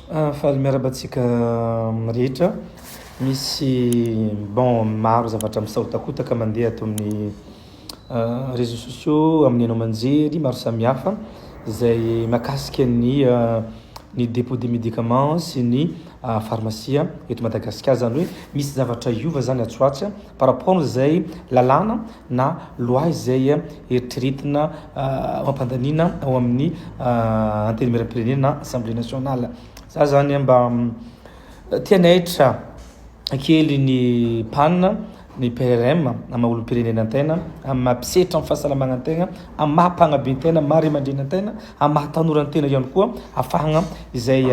Faly miarabantsika rehetra misy bon maro zavatra misaotakotaka mandeha ato amin'ny réseaux sociaux amin'ny anao manjery maro samihafa zay mahakasika ny dépôt de médicaments sy ny pharmacie eto Madagasikara zany hoe misy zavatra iova zany atsoatra par rapport zay lalàna na loi zay eritreretina mampandaniana ao amin'ny antenimieram-pirenena na assemblée nationale. Za zany mba tianaitra kely ny panina ny PRM ama olom-pirenenantegna mampisetra amin'ny fahasalamanantegna amaha-pagnabentegna maha-ray-aman-drenantegna amaha-tanorantegna ihany koa afahagna izay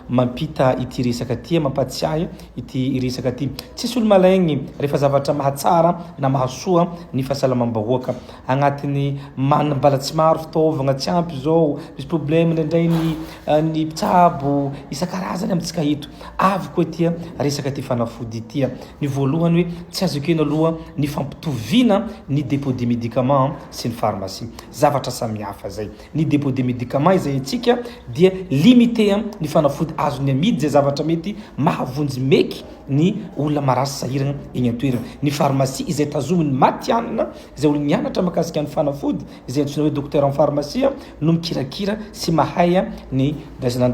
mampita ity resaka ty mampatsiahy ity resaka ty tsisy olo malaigny rehefa zavatra mahatsara na mahasoa ny fahasalamam-bahoaka agnatin'ny manambalatsy maro fitaovagna tsy ampy zao misy problème indraindray ny mpitsabo isan-karazany amintsika eto avy koa tia resaka ty fanafody ity ny voalohany hoe tsy azoko eny aloha ny fampitoviana ny dépôt de médicaments sy ny pharmacie zavatra samihafa zay ny dépôt de médicaments izay antsika dia limité ny fanafody azony amidy zay zavatra mety mahavonjy meky ny olona marasy sahirana eny an-toerana ny pharmacie izay tazominy matianina izay olo nianatra mahakasika ny fanafody izay antsoina hoe docteur en pharmacie no mikirakira sy mahay ny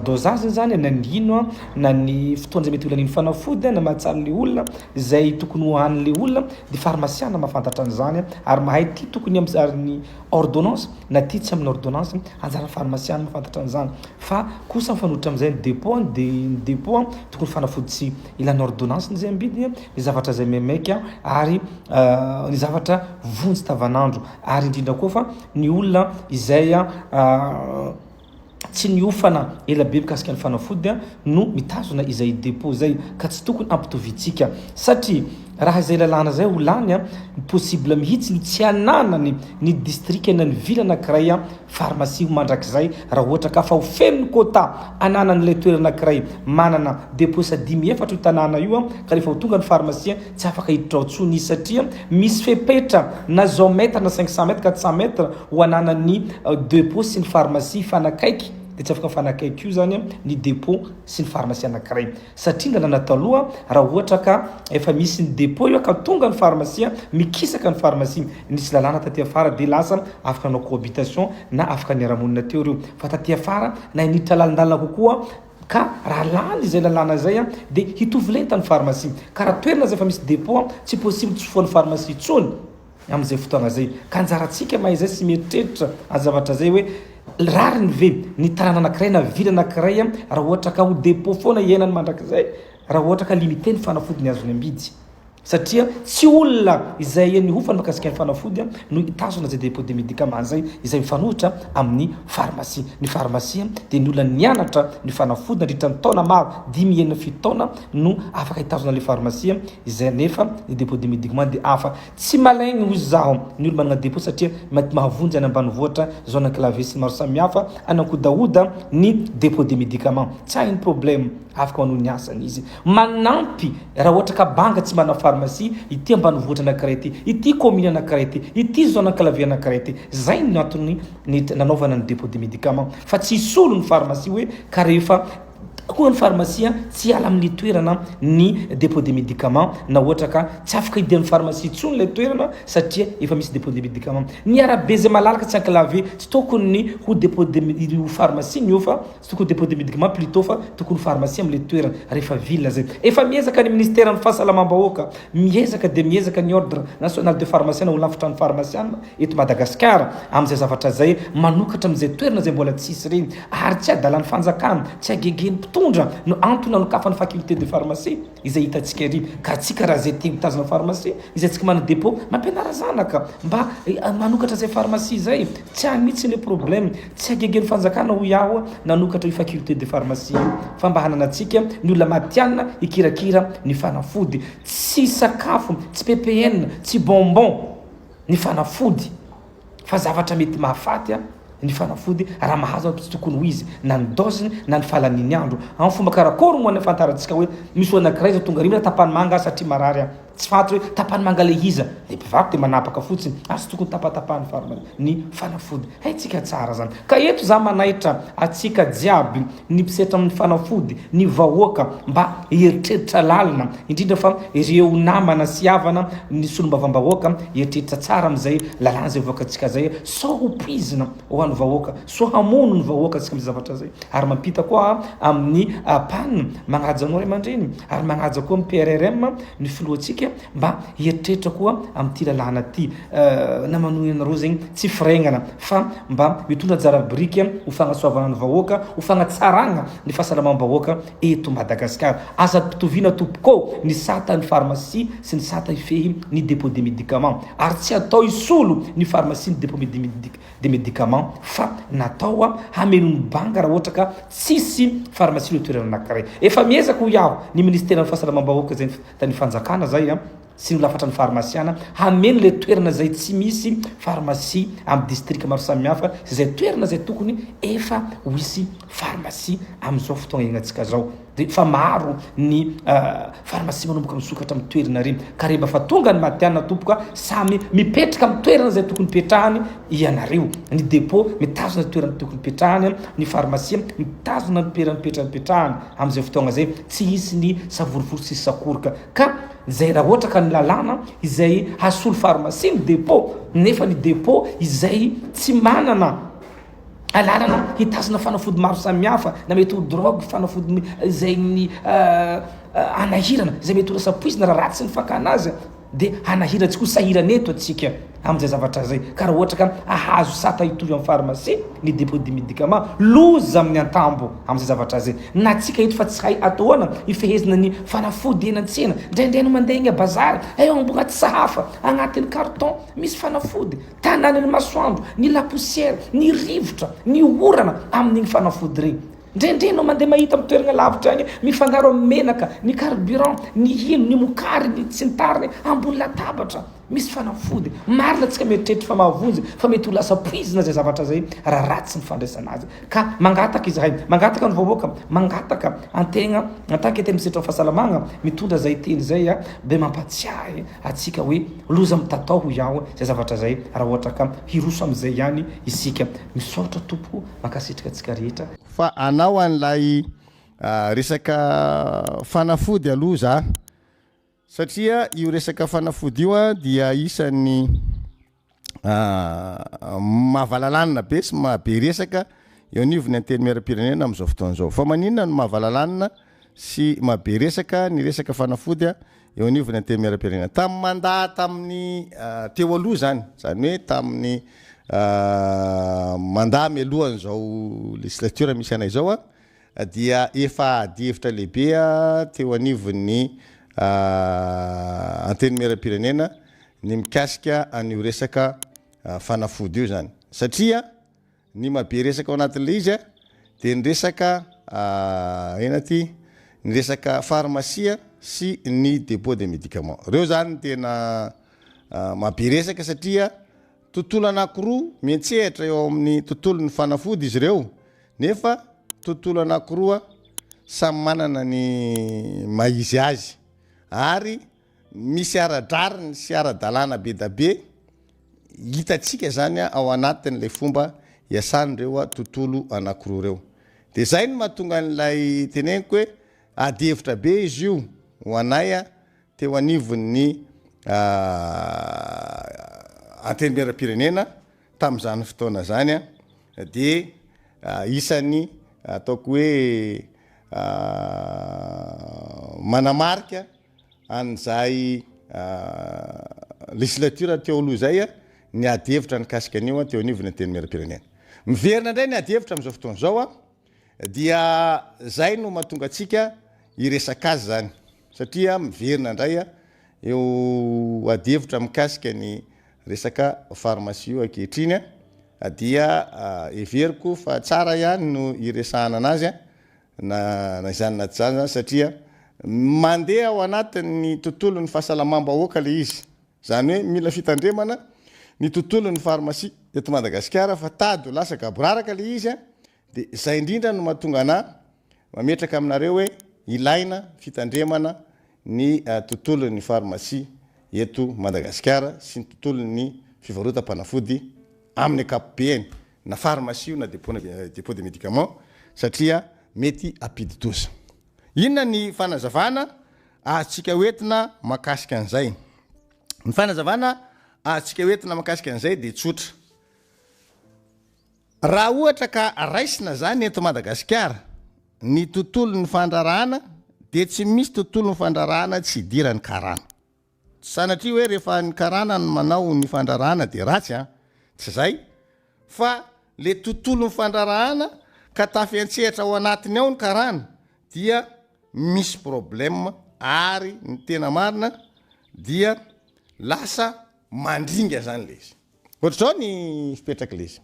dosage zany na ny ino na ny fotoana zay mety olan'ny fanafody na mahatsara le olona zay tokony hohan'le olona de pharmaciana mahafantatra an'izany ary mahay ty tokony amin'ny ordonnance na ty tsy amin'ny ordonnance anjara pharmaciana mahafantatra an'izany fa kosa mifanohitra amin'izay ny dépôt tokony fanafody tsy ilan'ny ordonnance zay ambidiny ny zavatra zay maimaika ary ny zavatra vonjy tavanandro ary indrindra koa fa ny olona izay tsy niofana ela be mikasika ny fanafody no mitazona izay dépôt zay ka tsy tokony ampitovitsika satria raha izay lalàna zay olany possible mihitsy ny tsy ananany ny district na ny ville anankiray pharmacie mandrakizay raha ohatra ka fa ho feno ny quota ananan'ilay toerana anankiray manana dépôt sa 10,000 io tanàna io ka rehefa ho tonga ny pharmacie tsy afaka hiditra ao tsony satria misy fepetra na 100 mètres na 500 mètres 400 mètres ho ananan'ny dépôt sy ny pharmacie fanakaiky de tsy afaka fanakaiky io zany ny dépôt sy ny pharmacie anankiray satria lalàna taloha raha ohatra ka efa misy ny dépôt io ka tonga ny pharmacie mikisaka ny pharmacie nisy lalàna taty afara de lasa afaka anao cohabitation na afaka niara-monina teo reo fa taty afara na initra lalandalana kokoa ka raha lany izay lalàna zay de hitovy lenta ny pharmacie ka raha toerana zay fa misy dépôt tsy possible tsy foan'ny pharmacie tsony amin'izay fotoana zay ka anjarantsika mahay zay sy mieritreritra azavatra zay hoe rariny ve ny tanàna anankiray na vila anankiray raha ohatra ka ho dépôt foana iainany mandrakizay raha ohatra ka limité ny fanafody ny azony ambidy satria tsy olona izay ny hofany makasika ny fanafody no itazona zay dépôt de médicaments zay izay mifanohitra amin'ny pharmacie ny pharmacie de ny olona nianatra ny fanafody nandritra ny taona maro 10,000 taona no afaka itazona le pharmacie izay nefa ny dépôt de médicaments de afa tsy malaigny hoy zaho ny olo manana dépôt satria mety mahavonjy any ambanivohitra zao anan-clavier sy maro samihafa anankodaoda ny dépôt de médicaments tsy hainy problème afaka manao ny asany izy manampy raha ohatra ka banga tsy mana pharmacie ity ambanivohitra anankiray ty ity commune anankiray ty ity zao anan-clavier anankiray ty zay ny antony ny nanaovana ny dépôt de médicaments fa tsy isolo ny pharmacie hoe ka rehefa koa ny pharmacie tsy ala amin'ny toerana ny dépôt de médicaments na ohatra ka tsy afaka hidian'ny pharmacie tsony le toerana satria efa misy dépôt de médicaments ny arabe zay malalaka tsy anklavie tsy tokony ho dépôt de pharmacie ny io fa tsy tokony dépôt de médicaments plutôt fa tokony pharmacie am'le toerana rehefa ville zay efa miezaka ny ministère ny fahasalamam-bahoaka miezaka de miezaka ny ordre national de pharmacie na olafitra ny pharmaciana eto Madagasikara am'izay zavatra zay manokatra am'izay toerana zay mbola tsisy regny ary tsy adalan'ny fanjakana tsy agegeny tondra no antony nokafany faculté de pharmacie izay hitantsika ery ka tsika raha zay te mitazona pharmacie izay tsika mana dépôt mampianara zanaka mba manokatra zay pharmacie zay tsy any mihitsy le problème tsy agegeny fanjakana ho iaho nanokatra i faculté de pharmacie fa mba hananatsika ny olona matianina ikirakira ny fanafody tsy sakafo tsy PPN tsy bonbon ny fanafody fa zavatra mety mahafaty ny fanafody raha mahazo tsy tokony ho izy na ny dosiny na ny fahalaniny andro amin'ny fomba karakory moa ny fantarantsika hoe misy anankiray zao tonga rimina tapany manga satria marary tsy fantatry hoe tapany mangale iza le mpivady de manapaka fotsiny asy tokony tapatapahany ny fanafody haitsika tsara zany ka eto za manahitra atsika jiaby ny mpisetra amin'ny fanafody ny vahoaka mba eritreritra lalina indrindra fa ireo namana sy havana ny solombavambahoaka eritreritra tsara am'izay lalàna zay voakatsika zay so hopizina ho an'ny vahoaka so hamono ny vahoaka atsika am'izay zavatra zay ary mampita koa amin'ny panina magnaja anao ray aman-dreny ary magnaja koa amin'ny PRRM ny filohantsika mba eritreritra koa amin'ity lalàna ty namanohy anareo zegny tsy firegnana fa mba mitondra jarabriky ho fagnasoavana ny vahoaka ho fagnatsaragna ny fahasalamam-bahoaka eto Madagasikara aza pitoviana tompoko ny sata ny pharmacie sy ny sata ifehy ny dépôt de médicament ary tsy atao isolo ny pharmacie ny dépôt de médicament fa natao hameno ny banga raha ohatra ka tsisy pharmacie le toerana anankiray efa miezaka ho iaho ny ministère ny fahasalamam-bahoaka zay tany fanjakana zay sy ny lafatra ny pharmaciana hameno le toerana zay tsy misy pharmacie amin'ny district maro samihafa zay toerana zay tokony efa hoisy pharmacie am'izao fotoagna iainantsika zao de fa maro ny pharmacie manomboka misokatra amin'ny toerana reny ka reba fa tonga ny matianina tompoka samy mipetraka amin'ny toerana zay tokony petrahany ianareo ny dépôt mitazona toerana tokony petrahany ny pharmacie mitazona ny toerana petrahany am'izay fotoagna zay tsy hisy ny savorivory sy sakoroka ka zay raha ohatra ka ny lalàna izay hasolo pharmacie ny dépôt nefa ny dépôt izay tsy manana alalana hitazona fanafody maro samihafa na mety ho drogue fanafody zay ny anahirana zay mety ho lasa poizina raha ratsy ny fakanazy de anahirana tsy koa sahirana eto atsika am'izay zavatra zay ka raha ohatra ka ahazo sata hitovy amin'ny pharmacie ny dépôt de médicament loza amin'ny antambo am'izay zavatra zay na tsika eto fa tsy hay atoana ifehezina ny fanafody eny an-tsena ndraindray no mandeha eny bazary eo ambognaty sahafa agnatin'ny carton misy fanafody tanàn'ny masoandro ny lapoussière ny rivotra ny orana amin'igny fanafody regny ndraindray no mandeha mahita amin'ny toerana lavitra agny mifangaro amin'ny menaka ny carburant ny hino ny mokary ny tsy ny tariny ambony latabatra misy fanafody marina atsika mieritreritra fa mahavonjy fa mety ho lasa poizina zay zavatra zay raha ratsy ny fandraisana azy ka mangataka izahay mangataka ny vahoaka mangataka antegna ataka ety misetra fahasalamagna mitondra zay teny zay be mampatsiahy atsika hoe loza mitatao ho iaho zay zavatra zay raha ohatra ka hiroso am'izay ihany isika misaotra tompo makasitrika atsika rehetra fa anao an'lay resaka fanafody aloha za satria io resaka fanafody io dia isan'ny mahavalalana be sy mahabe resaka eo anivony anteny miaram-pirenena amin'izao fotoana zao fa maninona no mahavalalana sy mahabe resaka ny resaka fanafody eo anivony anteny miaram-pirenena tamin'ny mandat tamin'ny teo aloha zany hoe tamin'ny mandat mialohan'izao législature misy anay zao dia efa adihevitra lehibe teo anivony anteny miaram-pirenena ny mikasika an'io resaka fanafody io zany satria ny mabe resaka ao anatin'le izy dia ny resaka ty ny resaka pharmacie sy ny dépôt de médicament reo zany tena mabe resaka satria tontolo anankiroa miantsehatra eo amin'ny tontolon'ny fanafody izy ireo nefa tontolo anankiroa samy manana ny maizy azy ary misy aradrariny sy ara-dalàna be da be hitatsika zany ao anatin'lay fomba iasan'ireo tontolo anankiroa reo de zay no mahatonga an'ilay teneniko hoe adihevitra be izy io ho anay teo anivon'ny anteny miaram-pirenena tamin'izany fotoana zany de isan'ny ataoko hoe manamarika an'izay législature teo aloha zay ny adihevitra nikasika an'io teo anivony anteny miaram-pirenena miverina indray ny adihevitra amin'izao fotoana zao dia zay no mahatonga atsika iresaka azy zany satria miverina indray eo adihevitra mikasika ny resaka pharmacie io ankehitriny dia everiko fa tsara ihany no iresahana anazy na izany na tsy zany satria mandeha ao anatin'ny tontolon'ny fahasalamam-bahoaka le izy zany hoe mila fitandremana ny tontolon'ny pharmacie eto Madagasikara fa tady lasa gaboraraka le izy de zay indrindra no mahatonga ana mametraka aminareo hoe ilaina fitandremana ny tontolon'ny pharmacie eto Madagasikara sy ny tontolo ny fivarotam-panafody amin'ny ankapobeny na pharmacie na dépôt de médicament satria mety ampidi-doza. Inona ny fanazavana ahatsika hoentina makasika an'izay? Ny fanazavana ahatsika hoentina makasika an'izay dia tsotra. Raha ohatra ka raisina zany eto Madagasikara ny tontolo ny fandrarahana dia tsy misy tontolo ny fandrarahana tsy idirany karana. Sanatria hoe rehefa ny karana no manao ny fandrarahana dia ratsy tsy zay fa le tontolo ny fandrarahana ka tafiantsehatra ao anatiny ao ny karana dia misy problème ary ny tena marina dia lasa mandringa zany le izy. Ohatr'izao ny fipetraka le izy.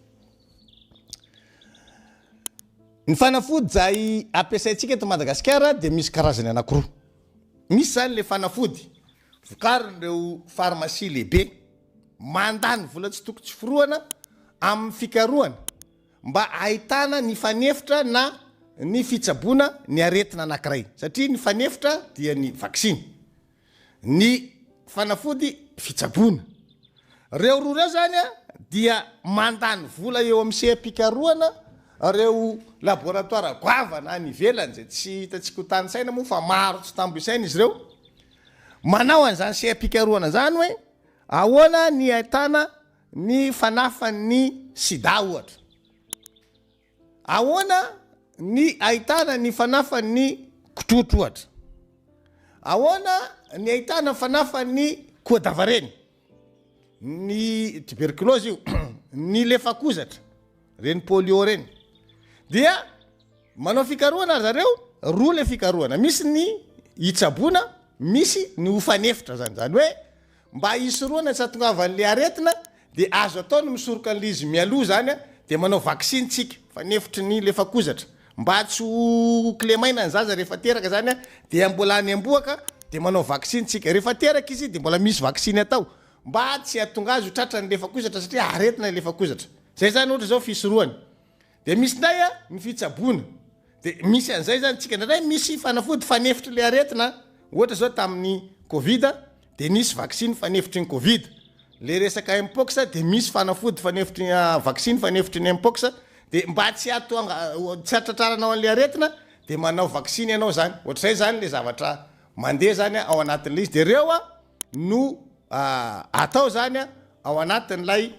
Ny fanafody zay ampiasaintsika eto Madagasikara dia misy karazany anankiroa. Misy zany le fanafody vokarin'ireo pharmacie lehibe mandany vola tsy tokony tsy foroana amin'ny fikarohana mba ahitana ny fanefitra na ny fitsaboana ny aretina anankiray. Satria ny fanefitra dia ny vaksiny, ny fanafody fitsaboana. Reo roa reo zany dia mandany vola eo amin'ny seha-pikarohana reo laboratoire goavana any ivelany zay tsy hitantsika ho tany saina moa fa maro tsy tambo isaina izy reo. Manao an'izany seha-pikarohana zany hoe ahoana ny ahitana ny fanafan'ny sida ohatra, ahoana ny ahitana ny fanafan'ny kotrotro ohatra, ahoana ny ahitana fanafan'ny kodavareny, ny tuberculose io ny lefakozatra reny polio reny. Dia manao fikarohana zareo roa le fikarohana, misy ny hitsaboana, misy ny hofanefitra zany hoe mba hisoroana tsy hahatongavan'le aretina dia azo atao ny misoroka an'le izy mialoha zany dia manao vaksiny tsika fanefitry ny lefakozatra mba tsy ho klemaina ny zaza rehefa teraka zany dia mbola any amboaka dia manao vaksiny tsika rehefa teraka izy dia mbola misy vaksiny atao mba tsy hahatonga azy ho tratra ny lefakozatra satria aretina ny lefakozatra. Zay zany ohatra zao fisoroany. Dia misy nday ny fitsaboana. Dia misy an'izay zany tsika ndray misy fanafody fanefitry le aretina ohatra zao tamin'ny Covid dia nisy vaksiny fanefitry ny Covid. Le resaka mpox dia misy fanafody fanefitry vaksiny fanefitry ny mpox dia mba tsy hatratraranao an'le aretina dia manao vaksiny ianao zany. Ohatr'izay zany le zavatra mandeha zany ao anatin'le izy. Dia reo no atao zany ao anatin'ilay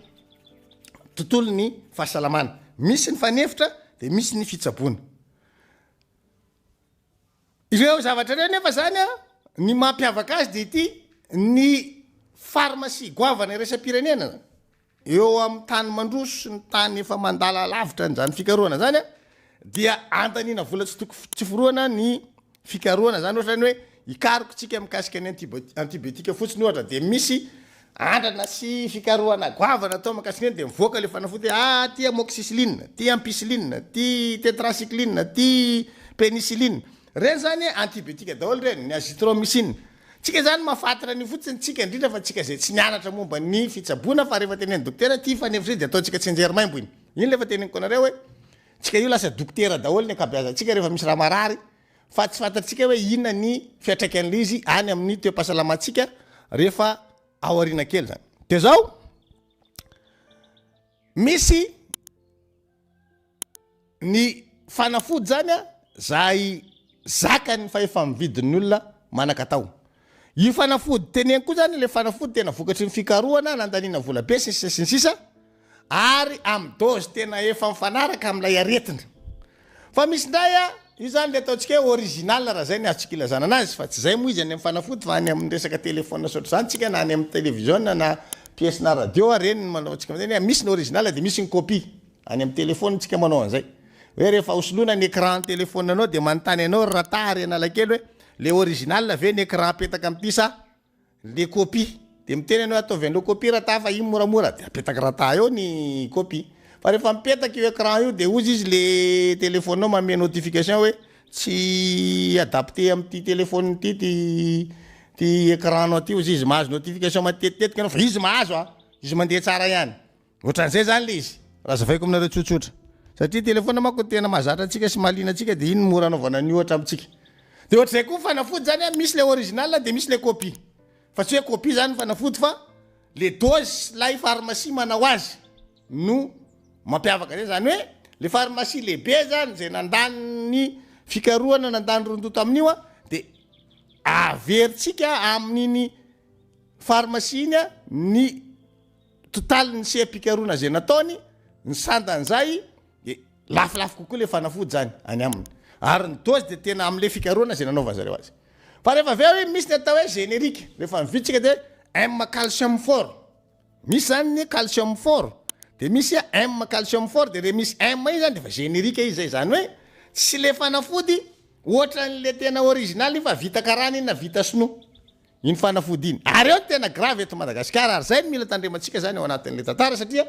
tontolo ny fahasalamana. Misy ny fanefitra dia misy ny fitsaboana. Ireo zavatra reo nefa zany ny mampiavaka azy dia ity ny pharmacie goavana iraisam-pirenena eo amin'ny tany mandroso sy ny tany efa mandala lavitra n'izany fikarohana zany dia antaniana vola tsy tokony tsy foroana ny fikarohana zany ohatrany hoe hikarikotsika mikasika ny antibiotika fotsiny ohatra dia misy andrana sy fikarohana goavana atao makasika eny dia mivoaka le fanafody ty amoxicilline, ty ampicilline, ty tetracycline, ty pénicilline. Reny zany antibiotika daholo reny, ny azithromycine. Tsika zany mahafantatra ny fotsiny tsika indrindra fa tsika zay tsy nianatra momba ny fitsaboana fa rehefa tenen'ny dokotera ty fanefitra dia ataontsika tsenjery-maimbo iny. Iny lefa teneniko anareo hoe tsika io lasa dokotera daholo ny ankabeazantsika rehefa misy raha marary fa tsy fantatsika hoe inona ny fiatraikan'le izy any amin'ny toe-pahasalamatsika rehefa ao aoriana kely zany. Dia zao misy ny fanafody zany zay zakany fa efa mividin'ny olona manan-katao. Io fanafody teneniko koa zany le fanafody tena vokatry ny fikarohana nandaniana vola be sy ny sisa ary amin'ny dose tena efa mifanaraka amin'ilay aretina. Fa misy ndray io zany le ataontsika hoe original raha zay ny azontsika ilazana anazy fa tsy zay moa izy any amin'ny fanafody fa any amin'ny resaka telefôna saotra zany tsika na any amin'ny télévision na pièce na radio reny manaontsika amin'izay misy ny original dia misy ny copie any amin'ny telefôna tsika manao an'izay. Hoe rehefa hosoloana ny écran telefôna anao dia manontany anao ratary analakely hoe le original ve ny écran apetaka amin'ity sa le copie. Dia miteny anao ataovy an'ilay copie rata fa iny moramora dia apetaka rata eo ny copie. Fa rehefa mipetaka io écran io dia ozy izy le téléphone-nao manome notification hoe tsy adapté amin'ity téléphone ity ty écran-nao ty ozy izy mahazo notification matetitetika anao fa izy mahazo izy mandeha tsara ihany. Ohatran'izay zany le izy. Raha zavaiko aminareo tsotsotra. Satria téléphone manko tena mahazatra antsika sy mahaliana antsika dia iny mora anaovana ny ohatra amintsika. Dia ohatr'izay koa fanafody zany misy le original dia misy le copie. fa tsy hoe copie zany fanafody fa le dose lay pharmacie manao azy no mampiavaka zay zany hoe le pharmacie lehibe zany zay nandany fikarohana nandany rondoto amin'io a de averitsika amin'iny pharmacie iny a ny total ny sepikarohana zay nataony ny sandan'zay de lafilafy kokoa le fanafody zany any aminy ary ny dose de tena am'le fikarohana zay nanaova zareo azy fa rehefa aveo hoe misy ny atao hoe générique rehefa mivitsika de M calcium fort misy zany ny calcium fort de misy M calcium fort de re misy M iny zany de fa générique izy zay zany hoe tsy le fanafody ohatran'le tena original fa vita karana iny na vita sinoa iny fanafody iny ary eo tena grave eto Madagasikara ary zay mila tandrematsika zany ao anatin'le tantara satria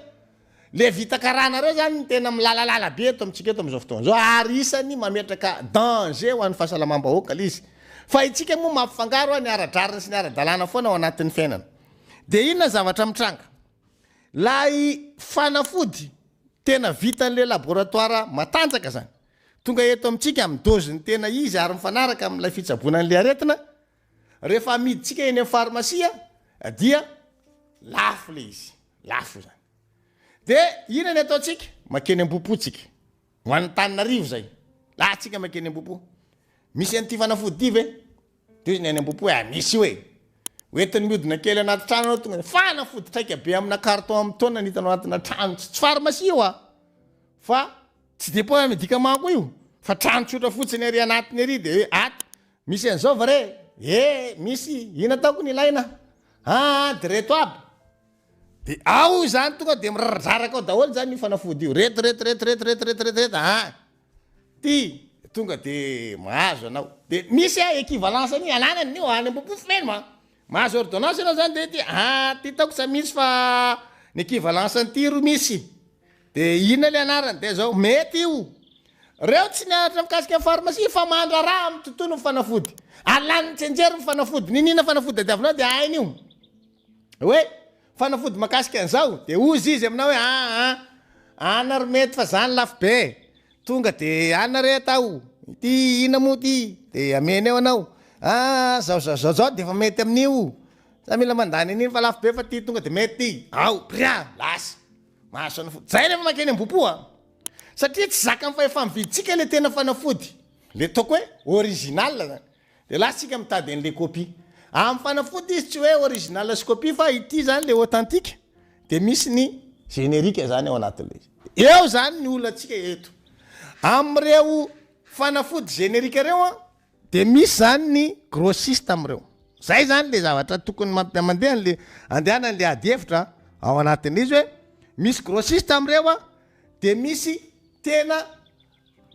le vita karana reo zany tena milalalala be eto amitsika eto am'izao fotoana zao ary isany mametraka danger ho an'ny fahasalamam-bahoaka le izy fa itsika moa mampifangaro ny ara-drarina sy ny ara-dalàna foana ao anatin'ny fiainana de inona zavatra mitranga lay fanafody tena vitan'le laboratoire matanjaka zany tonga eto amitsika amin'ny doziny tena izy ary mifanaraka amin'ilay fitsabonan'le aretina rehefa amiditsika eny amin'ny pharmacie dia lafo le izy lafo zany de ina ny ataotsika makeny am-bopotsika ho an'ny Tananarivo zay la tsika makeny am-bopo misy an'ity fanafody ty ve de izy ny any am-bopo misy hoe oetiny miodina kely anaty trano anao tonga fanafody traika be amina carton amin'ny taona nitanao anatina trano tsy pharmacie io fa tsy de po medika manko io fa trano tsotra fotsiny ary anatiny ary de hoe ato misy an'izao va re misy ina taoko ny ilaina de reto aby de ao zany tonga de miraraka ao daholo zany io fanafody io reto ty tonga de mahazo anao de misy équivalence any ananany io any am-bopo feno mahazo ordonnance anao zany de ty taoko sa misy fa ny équivalence an'ty ro misy de ina le anarany de zao mety io reo tsy nianatra mikasika pharmacie fa mandra raha amy tontolo fanafody alany tsenjery fanafody ninina fanafody adiavinao de ainy io hoe fanafody makasika an'izao de ozy izy aminao hoe anary mety fa zany lafo be tonga de anare atao ty ina moa ty de ameny eo anao zao de fa mety amin'io za mila mandany an'iny fa lafo be fa ty tonga de mety ty ao pria lasy mahazo fanafody zay rehefa makeny am-bopo satria tsy zaka fa efa mividitsika le tena fanafody le taoko hoe original zany de lasitsika mitady an'le copie amin'ny fanafody izy tsy hoe original sy copie fa ity zany le authentique de misy ny générique zany ao anatin'le izy eo zany ny olonantsika eto am'ireo fanafody générique reo de misy zany ny grossiste am'ireo zay zany le zavatra tokony mandeha le andehanan'le ady hevitra ao anatin'izy hoe misy grossiste am'ireo de misy tena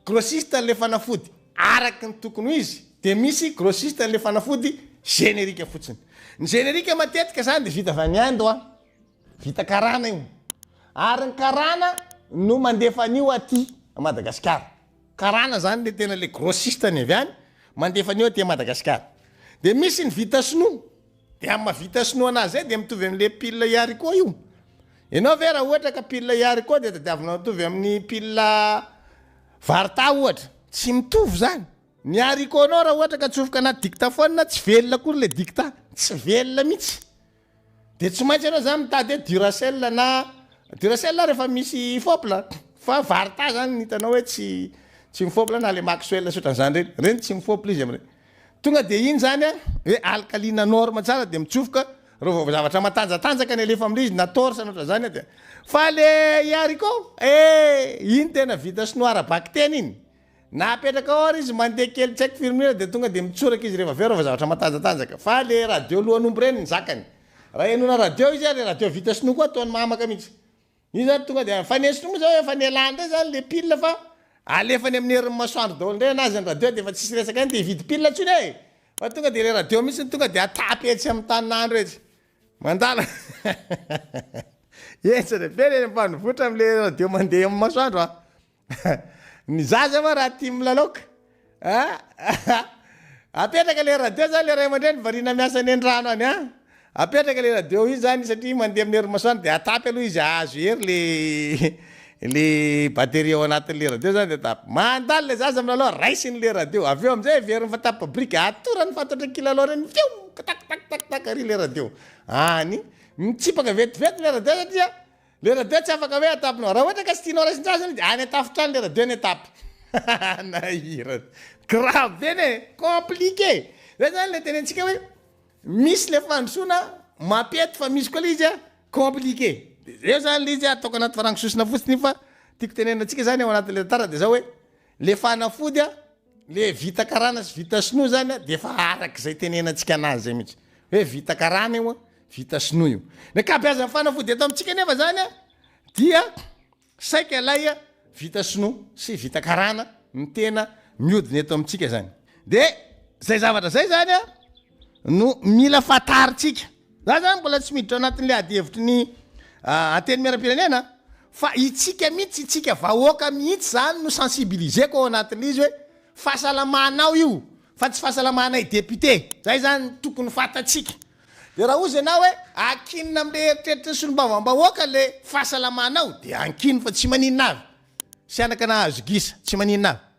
grossiste le fanafody araky ny tokony izy de misy grossiste le fanafody générique fotsiny ny générique matetika zany de vita avy any Inde vita karana io ary ny karana no mandefa an'io aty a Madagasikara karana zany le tena le grossiste ny avy any mandefa an'io aty a Madagasikara de misy ny vita sinoa de amin'ny mahavita sinoa anazy zay de mitovy amin'le pile haricot io ianao ve raha ohatra ka pile haricot de tadiavinao mitovy amin'ny pile varta ohatra tsy mitovy zany ny haricot nao raha ohatra ka tsofoka anaty dictaphone tsy velona kory le dicta tsy velona mihitsy de tsy maintsy anao zany mitady hoe duracell rehefa misy fopla fa varta zany nitanao hoe tsy mifopla na le maxwell sotran'izany reny tsy mifopla izy am'reny tonga de iny zany hoe alkaline norme tsara de mitsofoka reo zavatra matanjatanjaka ny alefa am'le izy na torsa notra zany de fa le haricot iny tena vita sinoa ara-bakteny iny na apetraka ao izy mandeha kely tsy haiko firmina de tonga de mitsoraka izy rehefa aveo zavatra matanjatanjaka fa le radio lohan'omby reny ny zakany raha enona radio izy le radio vita sinoa koa ataony mamaka mihitsy izy zany tonga de fanesinoa moa zao efa nelandre zany le pile fa alefany amin'ny herin'ny masoandro daholo ndray anazy ny radio de fa tsisy resaka any de hividy pile tsony fa tonga de le radio misy tonga de atapy etsy amin'ny taninandro etsy mandala etsy be le mpanovotra am'le radio mandeha amin'ny masoandro ny zaza ma raha tia milalaoka apetraka le radio zany le ray aman-dreny varina miasa ny andrano any apetraka le radio iny zany satria mandeha amin'ny herin'ny masoandro de atapy aloha izy azo hery le batterie ao anatin'le radio zany de tapy mandalo le zaza amin'aloha raisiny le radio avy eo amizay veriny fa tapy brique atorany fatatra kilalao reny fio tak ary le radio any mitsipaka vetivety le radio satria le radio tsy afaka hoe atapinao raha ohatra ka sy tianao raisin-tsasany any atafitrany le radio ny atapy nahira grave eny e compliqué zay zany le tenentsika hoe misy le fandrosoana mampety fa misy koa le izy a compliqué eo zany le izy ataoko anaty faragnososina fotsiny fa tiako tenenantsika zany ao anatin'le tantara de zao hoe le fanafody a le vita karana sy vita sinoa zany a de fa arak'izay tenenantsika anazy zay mihitsy hoe vita karana io a vita sinoa io le kabeazan'ny fanafody eto amintsika nefa zany a dia saika alay a vita sinoa sy vita karana ny tena miodina eto amintsika zany de zay zavatra zay zany a no mila fataritsika za zany mbola tsy miditra anatin'le ady hevitry ny anteny miaram-pirenena fa itsika mihitsy itsika vahoaka mihitsy zany no sensibiliseko ao anatin'le izy hoe fahasalamanao io fa tsy fahasalamanay député zay zany tokony fatatsika de raha ozy anao hoe akinina amle eritreritry ny solombavam-bahoaka le fahasalamanao de ankino fa tsy maninona avy sy anaka nahazo gisa tsy maninona avy